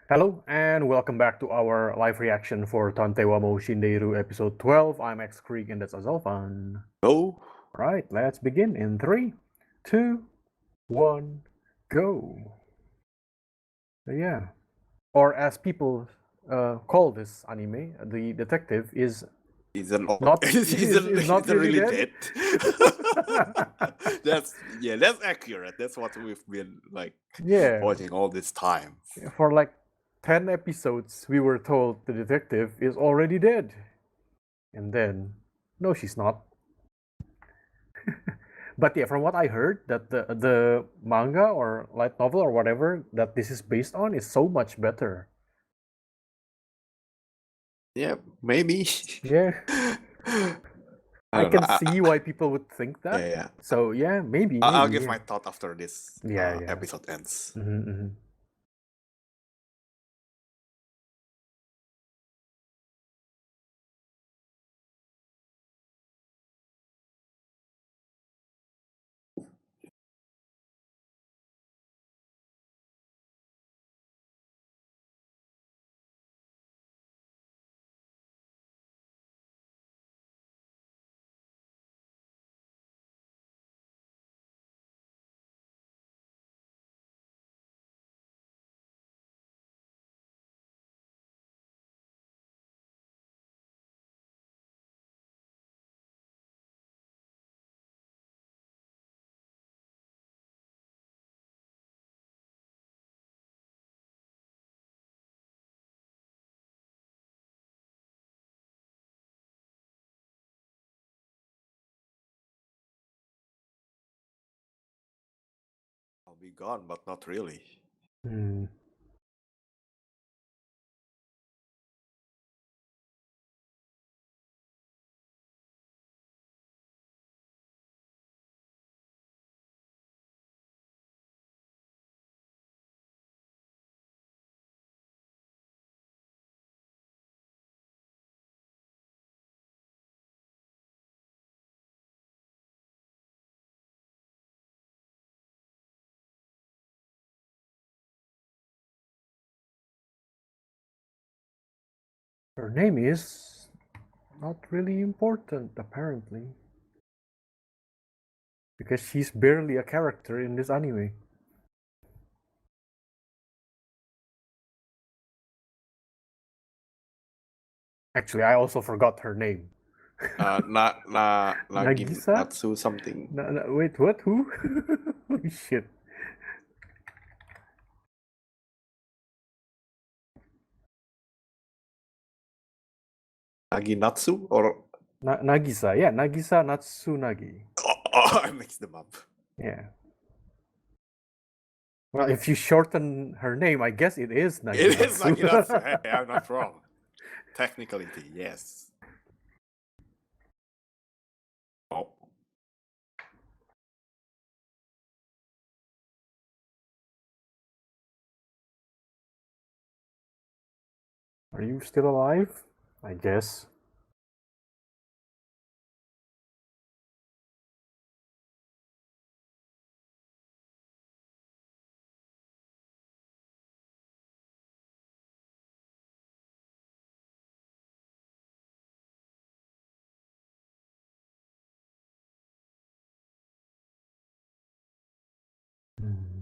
Hello and welcome back to our live reaction for Tantei Shindeiru episode 12. I'm X Krieg and that's Azalfan. Oh, Alright, let's begin in 3, 2, 1, go. Yeah. Or as people call this anime, the detective is isn't not isn't not really really dead. dead. that's accurate. That's what we've been Yeah. watching all this time. For like 10 episodes we were told the detective is already dead. And then no she's not. But yeah, from what I heard, that the manga or light novel or whatever that this is based on is so much better. Yeah, maybe. Yeah, I I don't know. can see why people would think that. Yeah. So yeah, maybe, I'll maybe. give Yeah, my thought after this yeah. episode ends. Mm-hmm. I'll be gone, but not really. Mm. Her name is not really important apparently, because she's barely a character in this anime. Actually, I also forgot her name. Nagisa? Naginatsu something. Wait, what? Who? Holy shit. Naginatsu or Nagisa, yeah, Nagisa Natsunagi. I mixed them up. Yeah. Well, if you shorten her name, I guess it is It is Naginatsu. Naginatsu. Hey, I'm not wrong. Technicality, yes. Oh. Are you still alive? I guess. Hmm.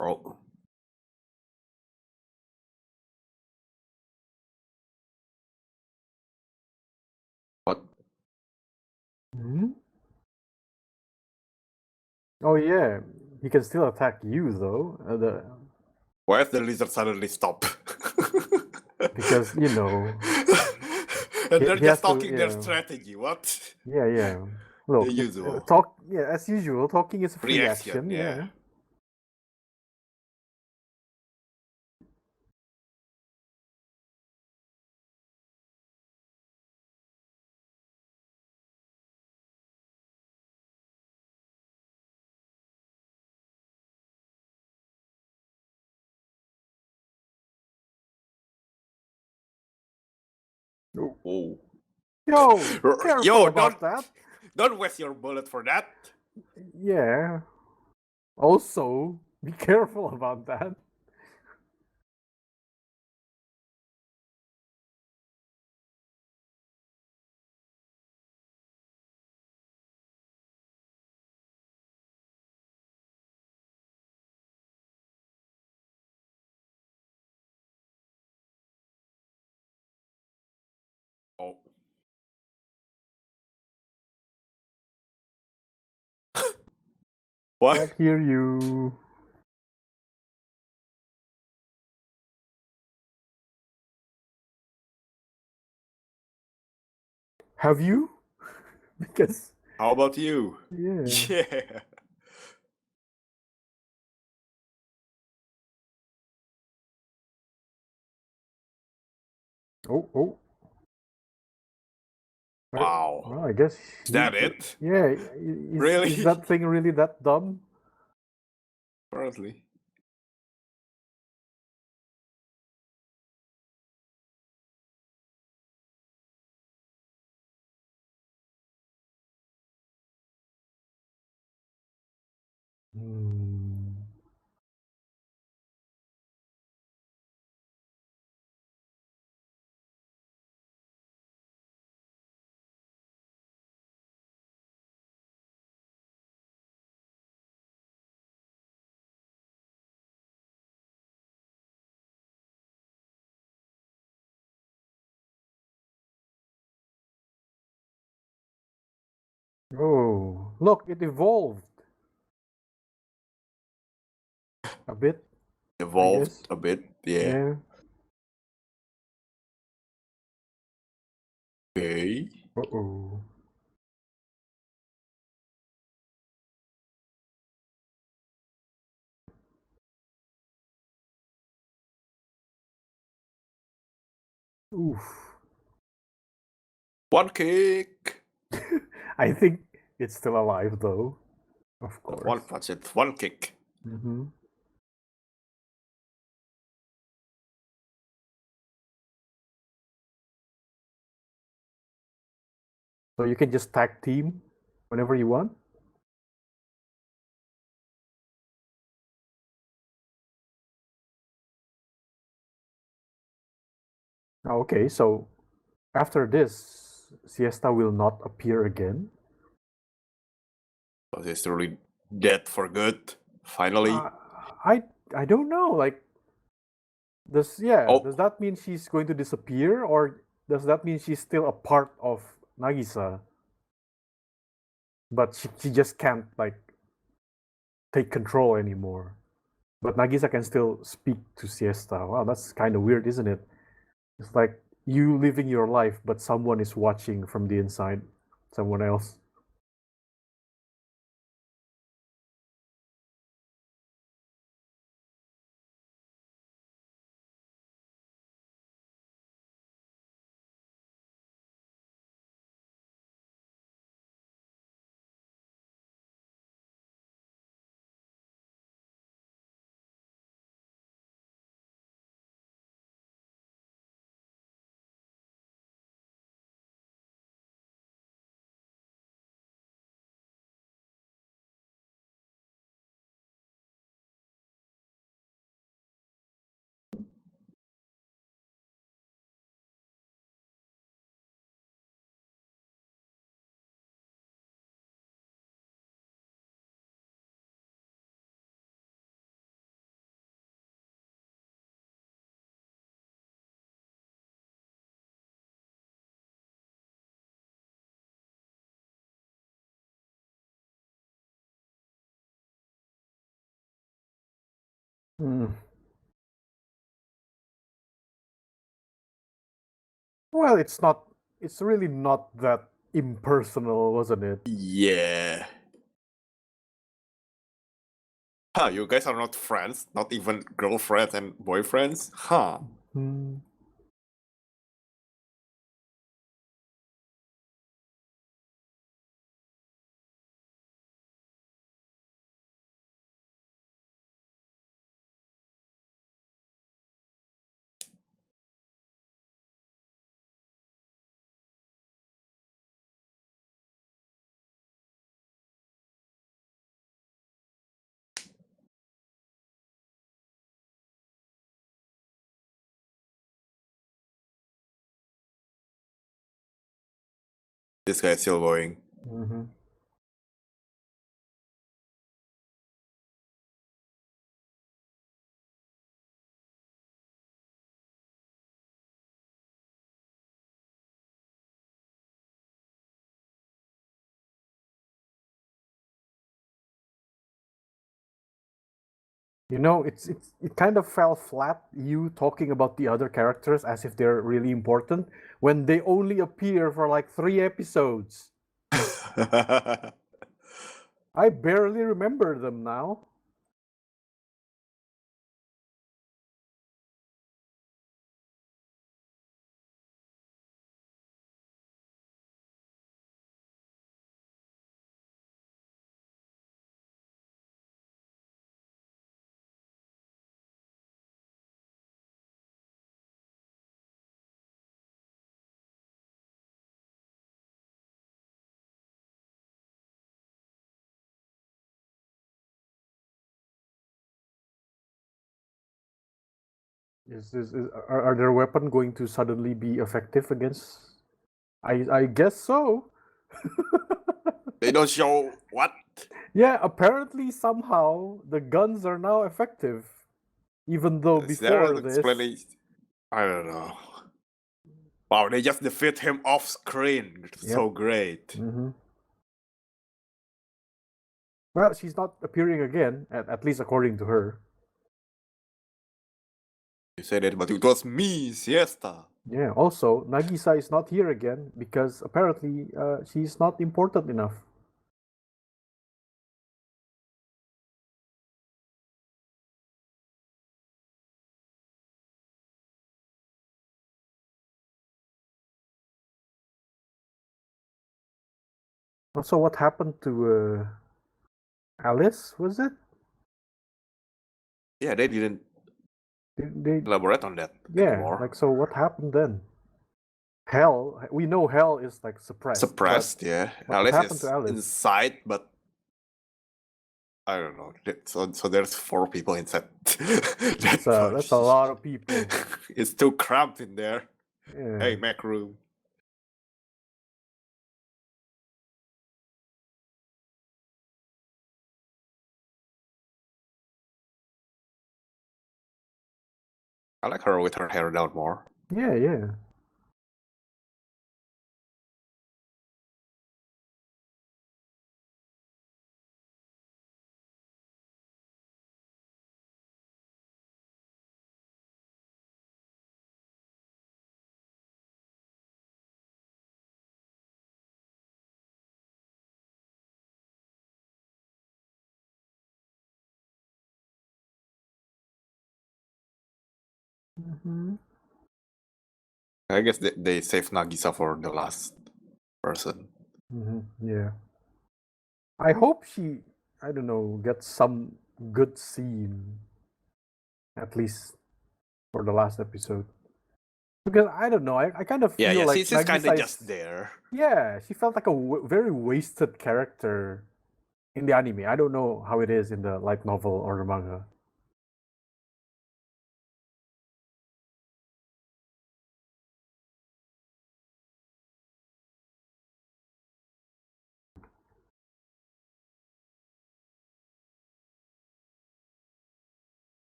Oh. What? Hmm? Oh yeah, he can still attack you though. Why did the lizard suddenly stop? Because you know And they're he has just to. talking their Yeah, strategy. What? yeah. The Look, usual. talk. Yeah, as usual, talking is a free Reaction, action. yeah. Yeah. Oh. Yo, careful Yo, about that. don't waste your bullet for that. Yeah. Also, be careful about that. Oh. What? Can't hear you. Have you? Because How about you? yeah. Yeah. Oh. Wow. Well, I guess Is that it? Yeah. Really? Is that thing really that dumb? Apparently. Hmm. Oh, look, it evolved a bit, I Evolved guess. a bit. Yeah. Yeah. Okay. Uh-oh. Oof. One kick. I think it's still alive, though. Of Not course. one punch, it's one kick. Mm-hmm. So you can just tag team whenever you want. Okay, so after this, Siesta will not appear again. But he's really dead for good. Finally. Uh, I don't know. Like, Oh, does that mean she's going to disappear, or does that mean she's still a part of Nagisa, but she just can't like take control anymore? But Nagisa can still speak to Siesta. Wow, that's kind of weird, isn't it? It's like you living your life, but someone is watching from the inside, someone else. Hmm. Well, it's not. It's really not that impersonal, wasn't it? yeah. Huh, you guys are not friends? Not even girlfriends and boyfriends? Huh. Hmm. this guy is still going. Mm-hmm. You know, it kind of fell flat, you talking about the other characters as if they're really important when they only appear for like 3 episodes. I barely remember them now. Are their weapon going to suddenly be effective against? I guess so. They don't show what? Yeah, apparently somehow the guns are now effective, even though Is there before an this. explanation? I don't know. Wow, they just defeat him off screen. So Yep. great. Mm-hmm. Well, she's not appearing again, at least according to her. You said it, but it was me, Siesta. Yeah. Also, Nagisa is not here again because apparently she's not important enough. Also, what happened to Alice? Was it? Yeah, they didn't They elaborate on that yeah. anymore. Like, so what happened then? Hell, we know Hell is like suppressed. Suppressed, yeah. But what Alice happened to is Alice? inside, but I don't know. So there's 4 people inside. That's a lot of people. It's too cramped in there. Yeah. Hey, Mac room. I like her with her hair down more. Yeah, yeah. Mm-hmm. I guess they saved Nagisa for the last person. Mm-hmm. Yeah. I hope she, I don't know, gets some good scene, at least for the last episode. Because I don't know, I kind of Yeah, feel like she's kind of Nagisa just is, there. yeah, she felt like a very wasted character in the anime. I don't know how it is in the light novel or the manga.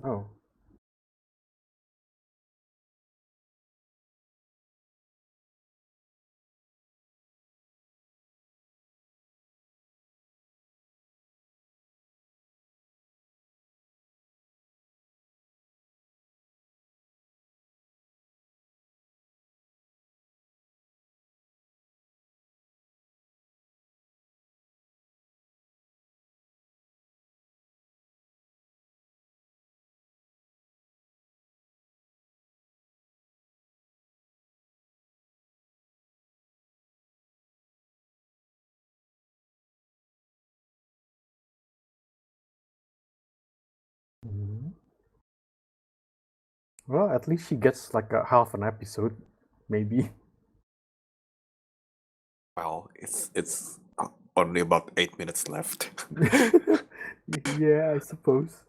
Oh. Mhm. Well, at least she gets like a half an episode, maybe. Well, it's only about 8 minutes left. Yeah, I suppose.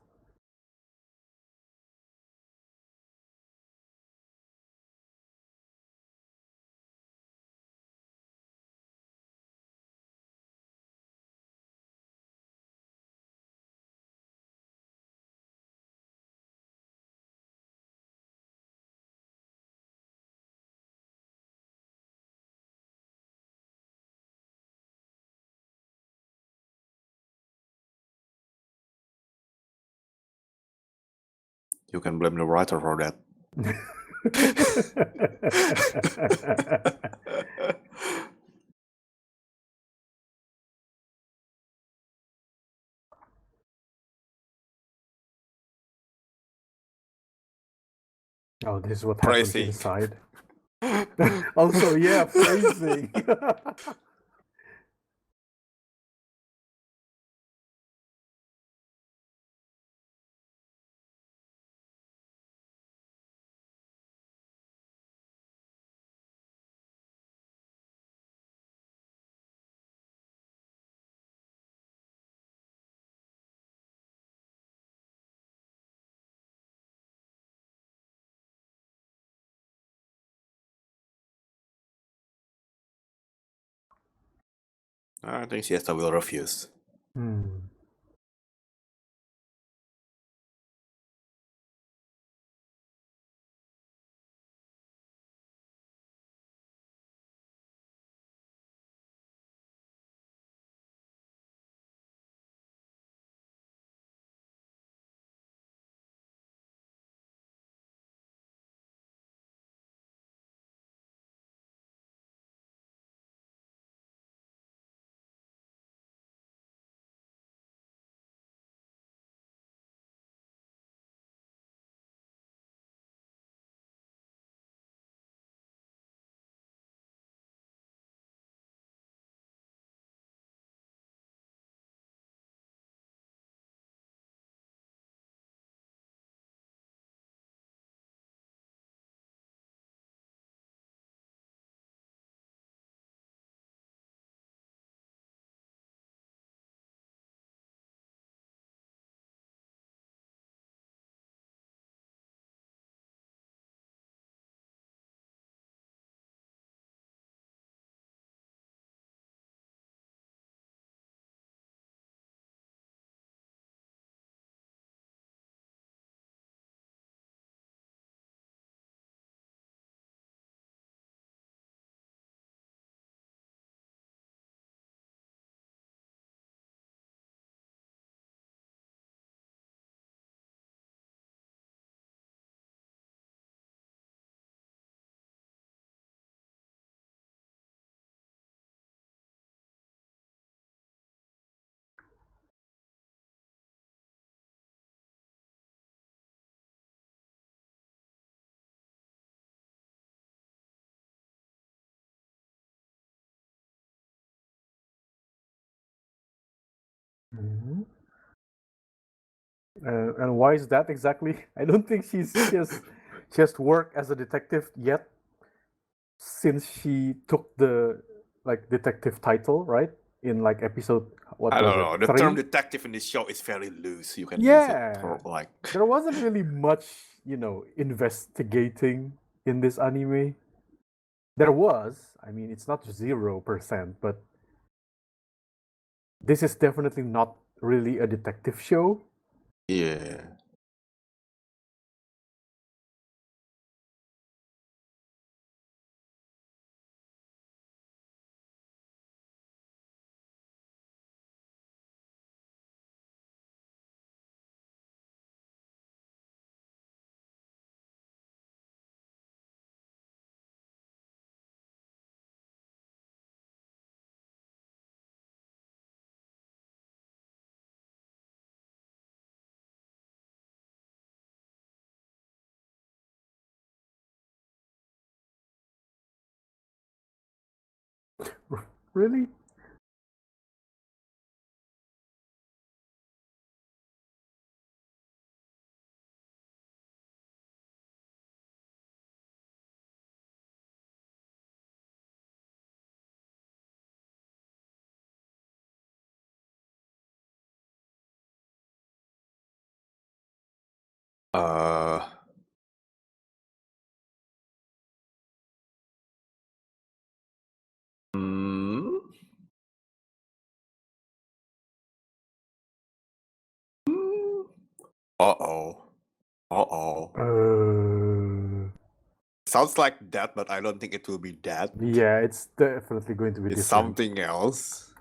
You can blame the writer for that. Oh, this is what happens Praising. inside. Also, yeah, phrasing. I think Siesta will refuse. Hmm. Mhm. And why is that exactly? I don't think she has worked as a detective yet since she took the like detective title, right? In like episode, what I was don't it? know. The term 3? detective in this show is very loose. You can use it Yeah. for like. There wasn't really much, investigating in this anime. There was. I mean, it's not 0%, but this is definitely not really a detective show. Yeah. Really? Uh, mm, uh-oh. Uh-oh. Sounds like that, but I don't think it will be that. Yeah, it's definitely going to be It's different. something else.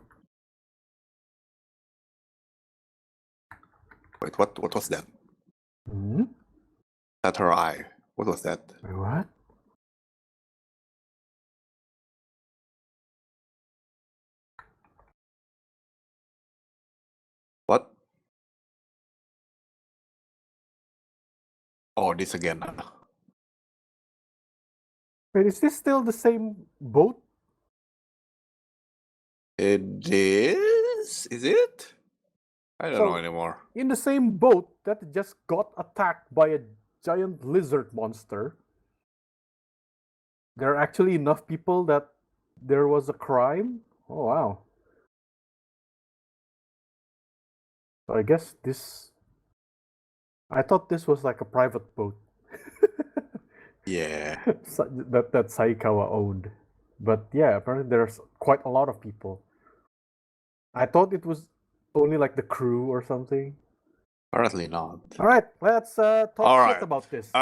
Wait, what was that? Hmm? That her eye. What was that? Wait, what? What? Oh, this again. Wait, is this still the same boat? It is? Is it? I don't know So, anymore. in the same boat that just got attacked by a giant lizard monster, there are actually enough people that there was a crime? Oh, wow. So I guess this... I thought this was like a private boat. Yeah. that Saikawa owned. But yeah, apparently there's quite a lot of people. I thought it was only like the crew or something. Apparently not. All right, let's talk All shit right. about this.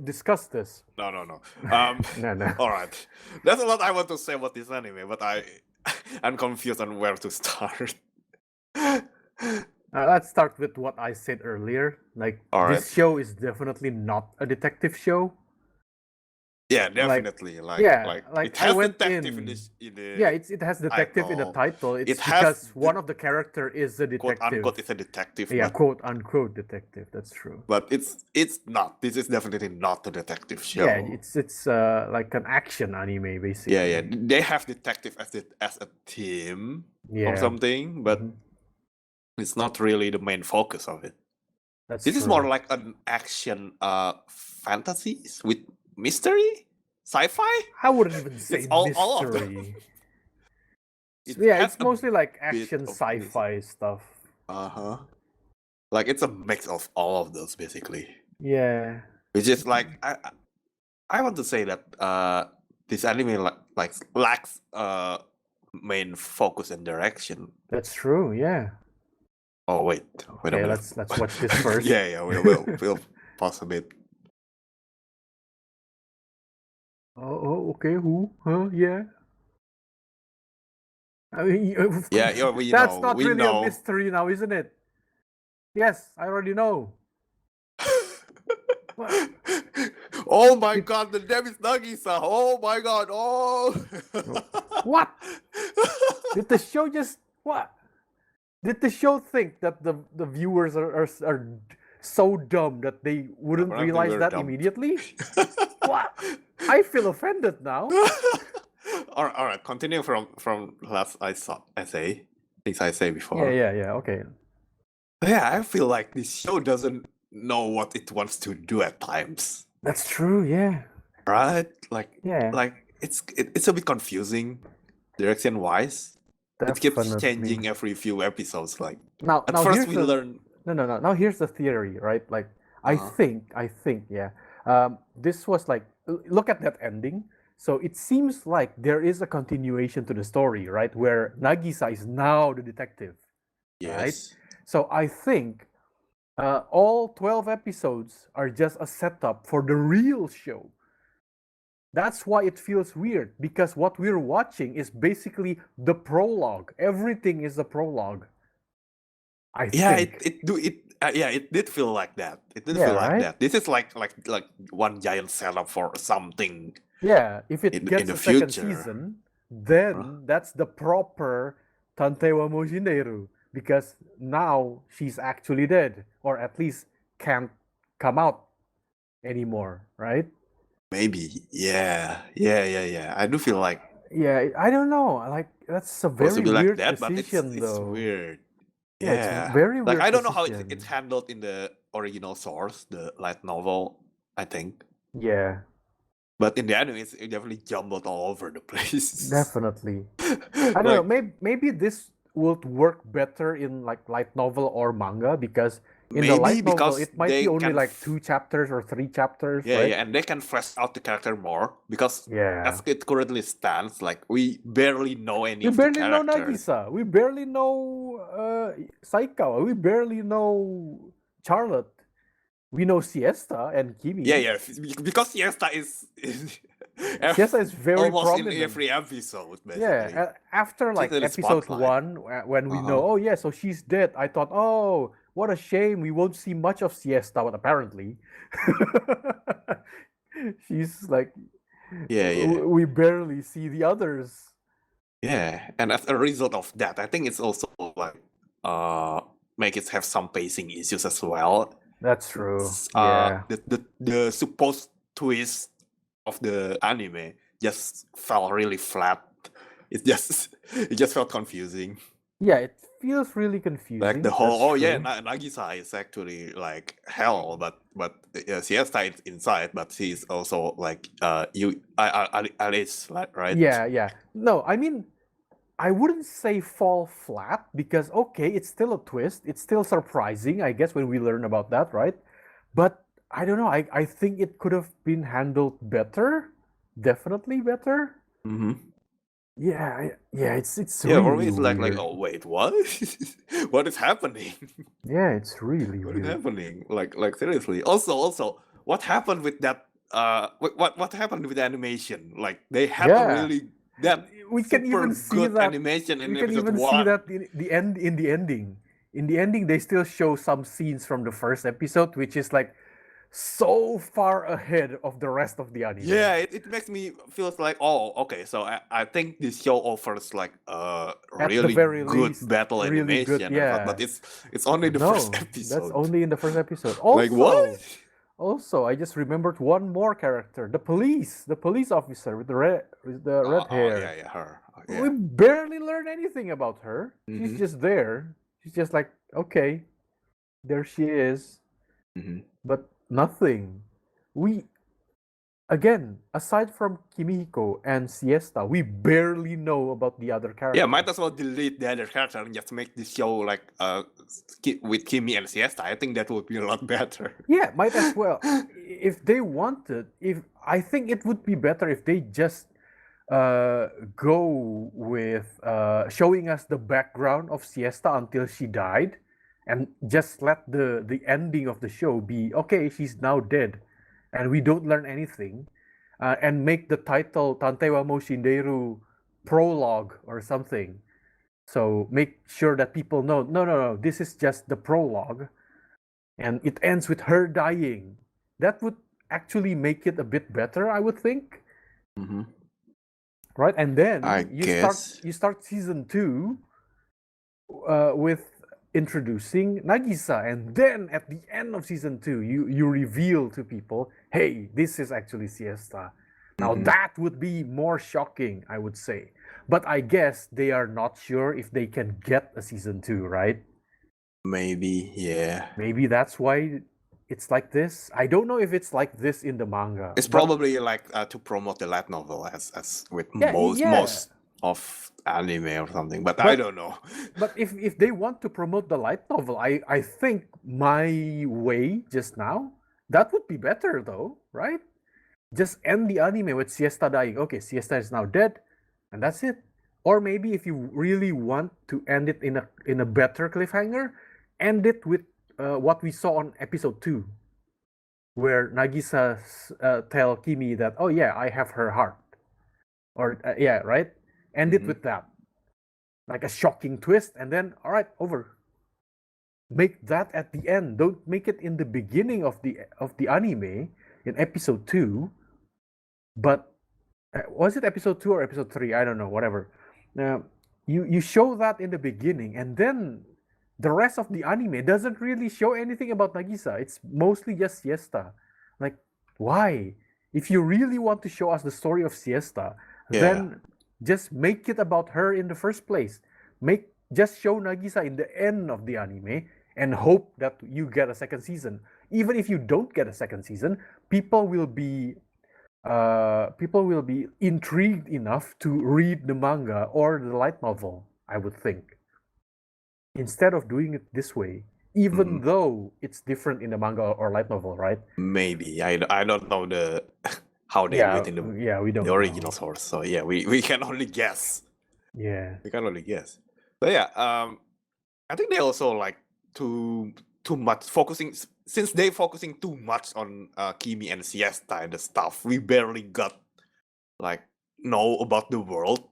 Discuss this. No. No. All right. There's a lot I want to say about this anime, but I'm confused on where to start. Let's start with what I said earlier. Like, All this right. show is definitely not a detective show. Yeah, definitely. It I has went detective in. in the Yeah, it has detective in the title. It's It has because one of the character is a detective. quote unquote is a detective. Yeah, but, quote unquote detective. That's true. but it's not. This is definitely not a detective show. Yeah, it's like an action anime basically. Yeah. They have detective as a team Yeah. or something, but it's not really the main focus of it. That's This true. is more like an action fantasy with mystery, sci-fi. I wouldn't even say It's all of them. mystery. It Yeah, has it's a mostly like bit action of sci-fi stuff. Like it's a mix of all of those basically. Yeah. Which is like I want to say that this anime like lacks main focus and direction. That's true. Yeah. Oh wait a Okay, minute. let's watch this first. yeah, we'll pause a bit. Oh, okay. Who? Huh? Yeah. I mean, Yeah, we that's know. not We really know. a mystery now, isn't it? Yes, I already know. What? Oh my god, the name is Nagisa. Oh my god. Oh. What? Did the show just what? Did the show think that the viewers are so dumb that they wouldn't Apparently realize we're that dumb. immediately? What? I feel offended now. all right. Continue from last things I say before. Yeah. Okay. Yeah, I feel like this show doesn't know what it wants to do at times. That's true. Yeah. Right? Like Yeah. it's a bit confusing direction wise. It keeps Definitely. changing every few episodes. Like Now at first here's we the learn. no. Now here's the theory, right? Like I think yeah. This was like look at that ending. So it seems like there is a continuation to the story, right? Where Nagisa is now the detective, right? Yes. So I think all 12 episodes are just a setup for the real show. That's why it feels weird, because what we're watching is basically the prologue. Everything is a prologue. I think. It did feel like that. It did Yeah, feel like right? that. This is like one giant setup for something. Yeah, if it in gets the a second future. season, then that's the proper Tantei wa Shindeiru, because now she's actually dead, or at least can't come out anymore, right? Maybe. Yeah. I do feel like Yeah, I don't know. Like that's a supposed to very be like weird that, but decision, it's though. weird. Yeah, it's very like weird I don't know how decision. it's handled in the original source, the light novel, I think. Yeah, But in the anime, it's definitely jumbled all over the place. definitely. I don't know. Maybe this would work better in like light novel or manga, because In the Maybe light novel, because it might be they only can like 2 chapters or 3 chapters, yeah, right? yeah, and they can flesh out the character more because Yeah. as it currently stands, like we barely know any We of the barely know characters. Nagisa. We barely know Saikawa. We barely know Charlotte. We know Siesta and Kimi. Yeah, yeah, because Siesta is Siesta is very almost in prominent. every episode, basically. Yeah, after like She's in the episode spotlight. 1, when we know, oh yeah, so she's dead. I thought, oh, what a shame. We won't see much of Siesta, but apparently, she's like, Yeah, yeah. we barely see the others. Yeah, and as a result of that, I think it's also like make it have some pacing issues as well. That's true. It's, Yeah. the supposed twist of the anime just fell really flat. It just felt confusing. Yeah, it feels really confusing. Like the whole That's true. Nagisa is actually like hell, but Siesta is inside, but she's also like Alice, right? Yeah. No, I mean, I wouldn't say fall flat because okay, it's still a twist. It's still surprising, I guess, when we learn about that, right? But I don't know. I think it could have been handled better. Definitely better. Mm-hmm. Yeah, it's Yeah, really for me it's like weird. oh wait, what? What is happening? Yeah, it's really What is weird. happening? Like seriously. Also, what happened with that? What happened with the animation? Like they had a Yeah. really that We can super even see good that animation in we can episode even 1. see that in the ending. In the ending, they still show some scenes from the first episode, which is like so far ahead of the rest of the anime. Yeah, it makes me feels like oh okay, so I think this show offers like At the really very good least, battle really animation, good, yeah. but it's only the No, first that's episode. only in the first episode. Like what? Also, I just remembered one more character, the police officer with the red hair. Yeah, her. We barely learn anything about her. Mhm. She's just there. She's just like, okay, there she is, Mhm. but nothing. We, again, aside from Kimihiko and Siesta, we barely know about the other characters. Yeah, might as well delete the other character and just make this show like with Kimi and Siesta. I think that would be a lot better. Yeah, might as well. If they wanted, I think it would be better if they just go with showing us the background of Siesta until she died, and just let the ending of the show be okay. She's now dead, and we don't learn anything, and make the title Tantei wa Mou Shindeiru prologue or something. So make sure that people know, no, this is just the prologue, and it ends with her dying. That would actually make it a bit better, I would think. Mm-hmm. Right, and then guess. you start season 2 with introducing Nagisa, and then at the end of season 2 you reveal to people, hey, this is actually Siesta. Now that would be more shocking, I would say. But I guess they are not sure if they can get a season 2, right? Maybe, yeah. Maybe that's why it's like this. I don't know if it's like this in the manga. It's probably like to promote the light novel as with Yeah, most of anime or something, but I don't know. But if they want to promote the light novel, I think my way just now, that would be better though, right? Just end the anime with Siesta dying. Okay, Siesta is now dead, and that's it. Or maybe if you really want to end it in a better cliffhanger, end it with what we saw on episode 2, where Nagisa tell Kimi that, oh yeah, I have her heart, or yeah, right. End it with that, like a shocking twist, and then all right, over. Make that at the end. Don't make it in the beginning of the anime in episode 2. But was it episode 2 or episode 3? I don't know. Whatever. You show that in the beginning, and then the rest of the anime doesn't really show anything about Nagisa. It's mostly just Siesta. Like, why? If you really want to show us the story of Siesta, then just make it about her in the first place. Just show Nagisa in the end of the anime and hope that you get a second season. Even if you don't get a second season, people will be intrigued enough to read the manga or the light novel, I would think. Instead of doing it this way, even though it's different in the manga or light novel, right? Maybe I don't know the how they do Yeah, it in the we don't the original know. source. So yeah, we can only guess. Yeah, We can only guess. But yeah, I think they also like too much focusing since they focusing too much on Kimi and Siesta and the stuff. We barely got like know about the world.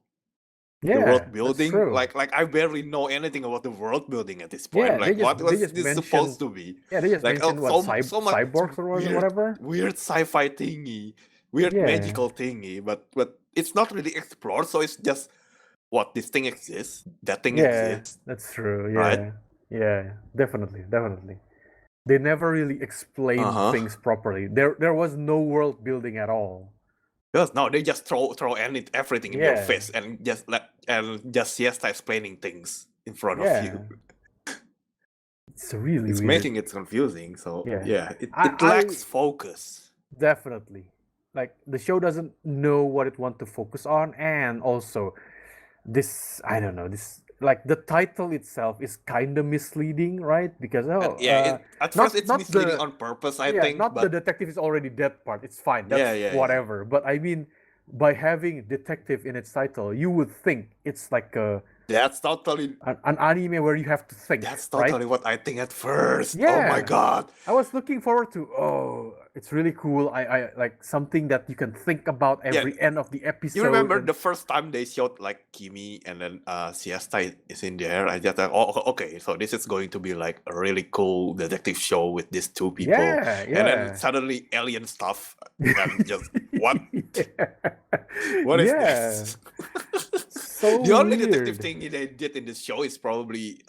The yeah, world that's building, true. like I barely know anything about the world building at this point. Yeah, Like, what they was just this mentioned. supposed to be? Yeah, they just Like, mentioned what so much cyborgs or weird, whatever. weird sci-fi thingy, weird Yeah. magical thingy, but it's not really explored. So it's just what this thing exists, that thing Yeah, exists, that's true. right? Yeah, definitely. They never really explained things properly. There was no world building at all. Because no, they just throw everything in your face and just Siesta explaining things in front of you. It's really It's weird. making it confusing. So yeah, it I lacks focus. Definitely. Like the show doesn't know what it wants to focus on, and also this I don't know, this like the title itself is kind of misleading, right? Because At first it's misleading on purpose, I think. not the But detective is already dead part. It's fine. That's yeah. whatever. But I mean, by having detective in its title, you would think it's like that's totally an anime where you have to think. That's totally what I think at first. Yeah. Oh my god. I was looking forward to it's really cool. I like something that you can think about every end of the episode. You remember the first time they showed like Kimi and then Siesta is in there? I just thought, oh okay, so this is going to be like a really cool detective show with these two people. Yeah. And then suddenly alien stuff and just what? What is this? So the only weird. detective thing they did in this show is probably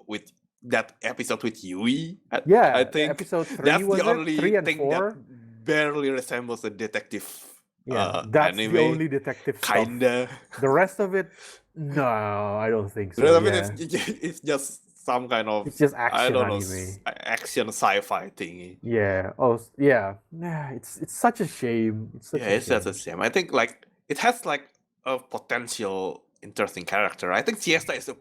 with that episode with Yui. I think episode 3 that's was the only 3 and thing 4? that barely resembles a detective that's anime. the only detective kinda stuff. The rest of it, no, I don't think so. The rest of it it's just some kind of it's just action I don't know anime. action sci-fi thingy. It's such a shame. It's such a shame. I think like it has like a potential interesting character. I think Siesta is a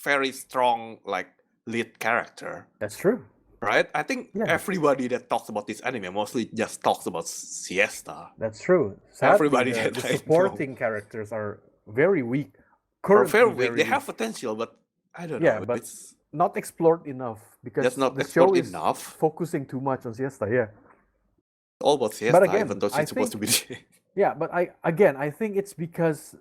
very strong like lead character. That's true. Right? I think everybody that talks about this anime mostly just talks about Siesta. That's true. Sadly, everybody the supporting characters are very weak. Very weak. They have potential, but I don't know. But it's not explored enough because that's not the show is enough. Focusing too much on Siesta. Yeah. All about Siesta, but again, even though she's supposed to be. Yeah, but I think it's because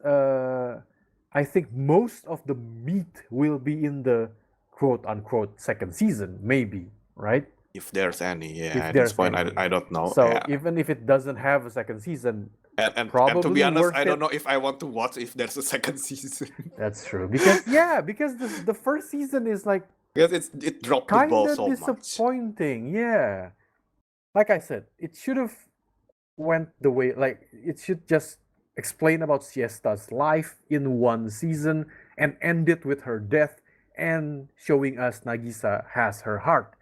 I think most of the meat will be in the quote unquote second season, maybe, right? If there's any, at this point, I don't know. So even if it doesn't have a second season, and to be honest, I don't know if I want to watch if there's a second season. That's true because the first season is like because it dropped the ball so much. Disappointing, yeah. Like I said, it should have went the way like it should just explain about Siesta's life in one season and end it with her death and showing us Nagisa has her heart.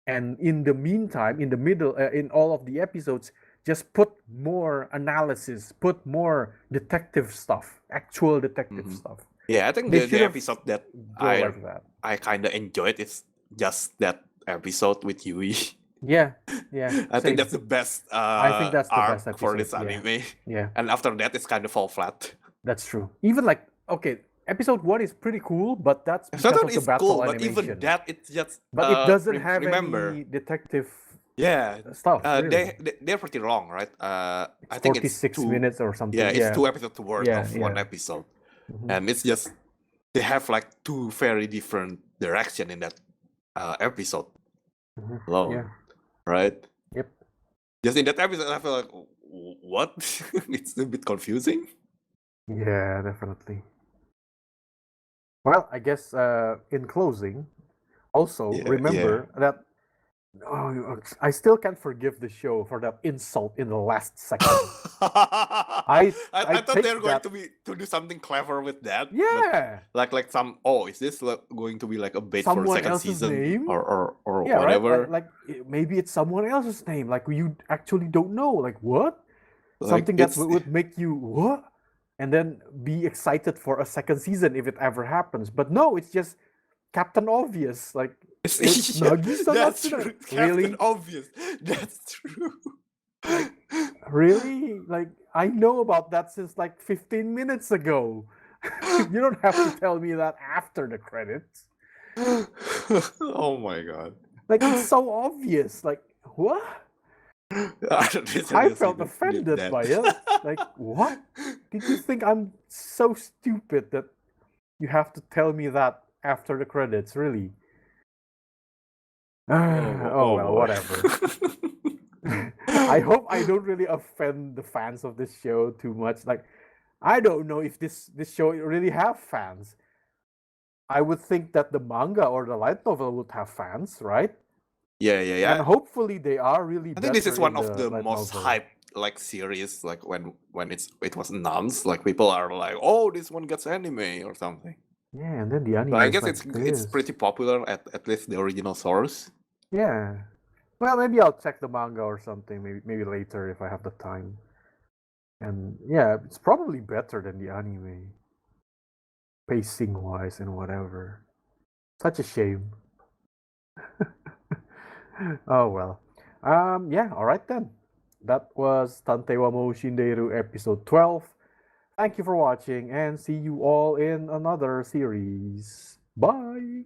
And in the meantime, in the middle, in all of the episodes, just put more analysis, put more detective stuff, actual detective stuff. Yeah, I think the episode that I kind of enjoyed is just that episode with Yui. Yeah. I think that's the best I think that's the best episode for this anime. Yeah. And after that, it's kind of fall flat. That's true. Even like, okay, episode 1 is pretty cool, but that's because of the battle animation. But even that, it's just... But it doesn't have any detective stuff. Really. They're pretty long, right? I think it's 46 minutes or something. Yeah, it's 2 episodes worth of one episode. And it's just... They have like 2 very different directions in that episode alone. Yeah. Right? Yep. Just in that episode, I feel like, what? It's a bit confusing. Yeah, definitely. Well, I guess in closing, also remember that I still can't forgive the show for that insult in the last second. I thought they were going to do something clever with that. Yeah. Like some is this going to be like a bait someone for second else's season name? or whatever? Right? Like maybe it's someone else's name. Like you actually don't know. Like what? Like, something that would make you what? And then be excited for a second season if it ever happens. But no, it's just Captain Obvious. Like, It's Nagisa that's Natsuda. true. Really? Captain Obvious. That's true. Like, really? Like, I know about that since like 15 minutes ago. You don't have to tell me that after the credits. Oh my god. Like, it's so obvious. Like, what? I felt offended by it. Like, what? Did you think I'm so stupid that you have to tell me that after the credits? Really? Oh well, boy. whatever. I hope I don't really offend the fans of this show too much. Like, I don't know if this show really have fans. I would think that the manga or the light novel would have fans, right? Yeah. And hopefully they are really. I think this is one in of the light most novel. hyped like series. Like when it was announced, like people are like, "Oh, this one gets anime or something." Yeah, and then the anime. So I is guess like it's this. pretty popular at least the original source. Yeah. Well, maybe I'll check the manga or something. Maybe later if I have the time. And yeah, it's probably better than the anime, pacing wise and whatever. Such a shame. Oh well. Yeah. All right then. That was Tantei wa Shindeiru episode 12. Thank you for watching and see you all in another series. Bye.